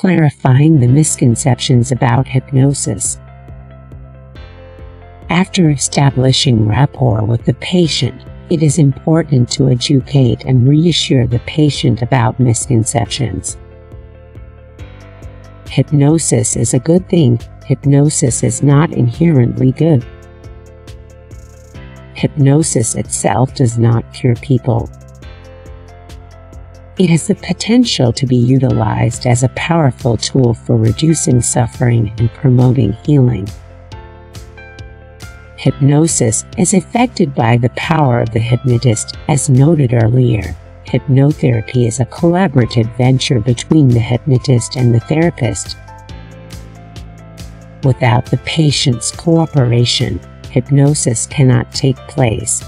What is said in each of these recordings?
clarifying the misconceptions about hypnosis. After establishing rapport with the patient, it is important to educate and reassure the patient about misconceptions. Hypnosis is a good thing. Hypnosis is not inherently good. Hypnosis itself does not cure people. It has the potential to be utilized as a powerful tool for reducing suffering and promoting healing. Hypnosis is affected by the power of the hypnotist. As noted earlier, hypnotherapy is a collaborative venture between the hypnotist and the therapist. Without the patient's cooperation, hypnosis cannot take place.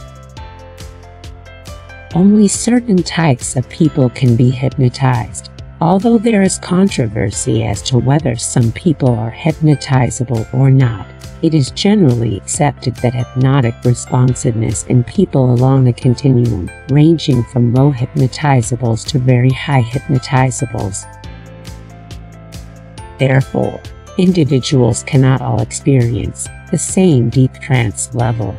Only certain types of people can be hypnotized, although there is controversy as to whether some people are hypnotizable or not. It is generally accepted that hypnotic responsiveness in people along a continuum, ranging from low hypnotizables to very high hypnotizables. Therefore, individuals cannot all experience the same deep trance level.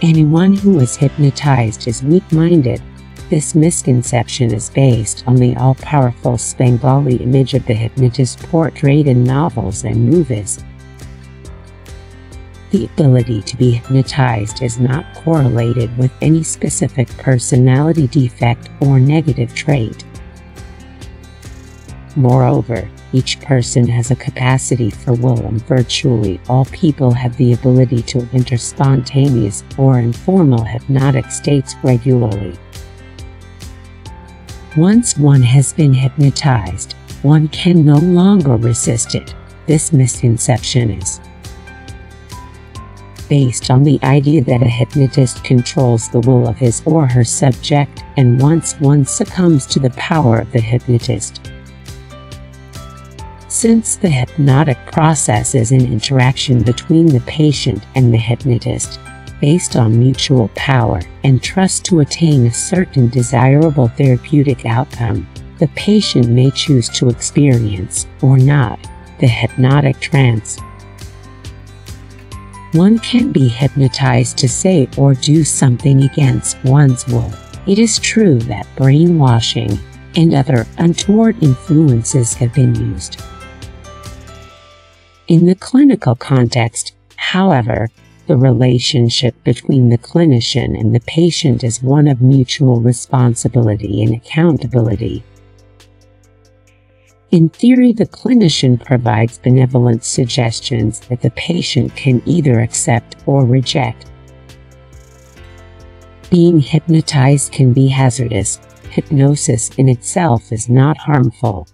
Anyone who is hypnotized is weak-minded. This misconception is based on the all-powerful Spangali image of the hypnotist portrayed in novels and movies. The ability to be hypnotized is not correlated with any specific personality defect or negative trait. Moreover, each person has a capacity for will, and virtually all people have the ability to enter spontaneous or informal hypnotic states regularly. Once one has been hypnotized, one can no longer resist it. This misconception is based on the idea that a hypnotist controls the will of his or her subject, and once one succumbs to the power of the hypnotist. Since the hypnotic process is an interaction between the patient and the hypnotist, based on mutual power and trust to attain a certain desirable therapeutic outcome, the patient may choose to experience, or not, the hypnotic trance. One can be hypnotized to say or do something against one's will. It is true that brainwashing and other untoward influences have been used. In the clinical context, however, the relationship between the clinician and the patient is one of mutual responsibility and accountability. In theory, the clinician provides benevolent suggestions that the patient can either accept or reject. Being hypnotized can be hazardous. Hypnosis in itself is not harmful.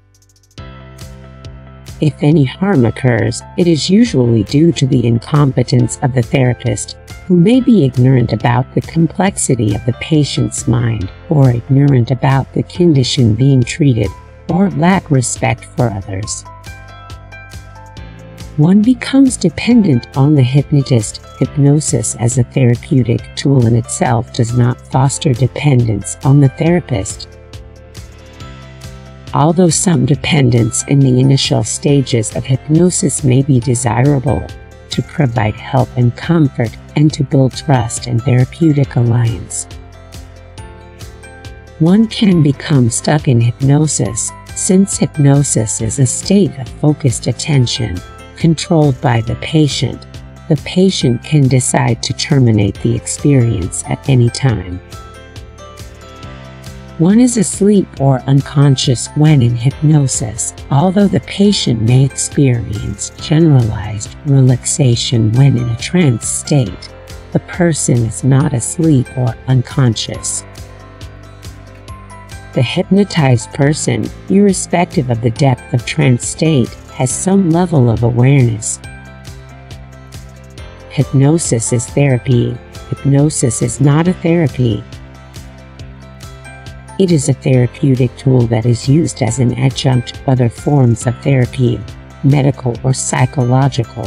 If any harm occurs, it is usually due to the incompetence of the therapist, who may be ignorant about the complexity of the patient's mind, or ignorant about the condition being treated, or lack respect for others. One becomes dependent on the hypnotist. Hypnosis as a therapeutic tool in itself does not foster dependence on the therapist. Although some dependence in the initial stages of hypnosis may be desirable, to provide help and comfort, and to build trust and therapeutic alliance. One can become stuck in hypnosis, since hypnosis is a state of focused attention, controlled by the patient. The patient can decide to terminate the experience at any time. One is asleep or unconscious when in hypnosis, although the patient may experience generalized relaxation when in a trance state. The person is not asleep or unconscious. The hypnotized person, irrespective of the depth of trance state, has some level of awareness. Hypnosis is therapy. Hypnosis is not a therapy. It is a therapeutic tool that is used as an adjunct to other forms of therapy, medical or psychological.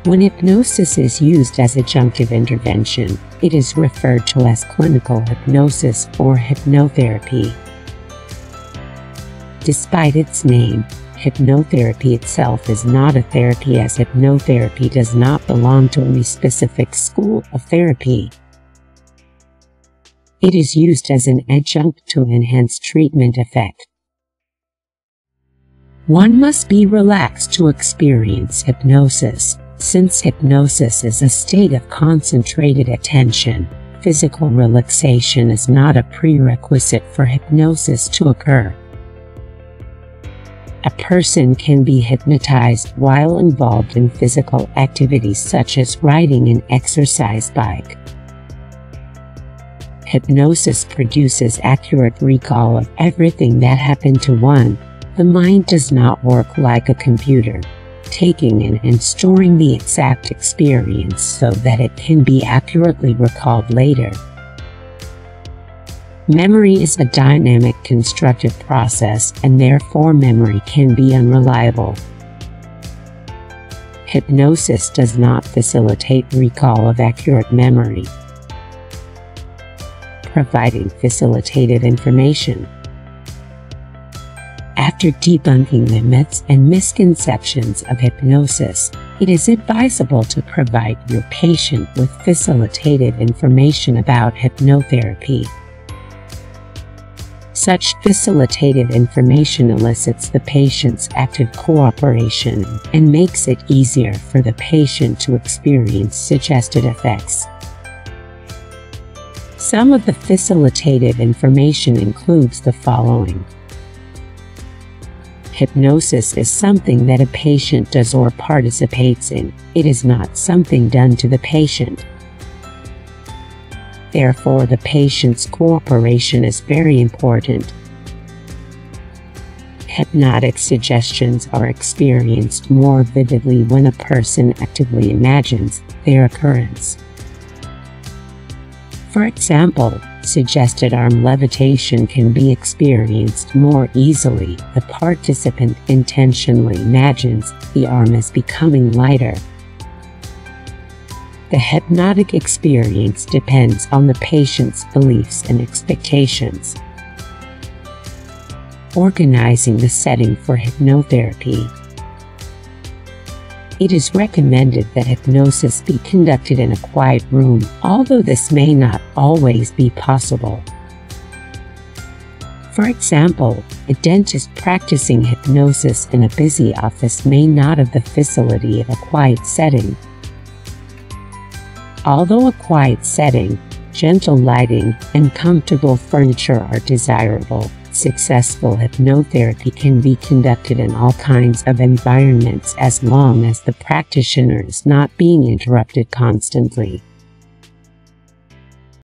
When hypnosis is used as adjunctive intervention, it is referred to as clinical hypnosis or hypnotherapy. Despite its name, hypnotherapy itself is not a therapy, as hypnotherapy does not belong to any specific school of therapy. It is used as an adjunct to enhance treatment effect. One must be relaxed to experience hypnosis. Since hypnosis is a state of concentrated attention, physical relaxation is not a prerequisite for hypnosis to occur. A person can be hypnotized while involved in physical activities such as riding an exercise bike. Hypnosis produces accurate recall of everything that happened to one. The mind does not work like a computer, taking in and storing the exact experience so that it can be accurately recalled later. Memory is a dynamic, constructive process, and therefore memory can be unreliable. Hypnosis does not facilitate recall of accurate memory, providing facilitated information. After debunking the myths and misconceptions of hypnosis, it is advisable to provide your patient with facilitated information about hypnotherapy. Such facilitated information elicits the patient's active cooperation and makes it easier for the patient to experience suggested effects. Some of the facilitated information includes the following. Hypnosis is something that a patient does or participates in. It is not something done to the patient. Therefore, the patient's cooperation is very important. Hypnotic suggestions are experienced more vividly when a person actively imagines their occurrence. For example, suggested arm levitation can be experienced more easily. The participant intentionally imagines the arm is becoming lighter. The hypnotic experience depends on the patient's beliefs and expectations. Organizing the setting for hypnotherapy. It is recommended that hypnosis be conducted in a quiet room, although this may not always be possible. For example, a dentist practicing hypnosis in a busy office may not have the facility of a quiet setting. Although a quiet setting, gentle lighting, and comfortable furniture are desirable, successful hypnotherapy can be conducted in all kinds of environments as long as the practitioner is not being interrupted constantly.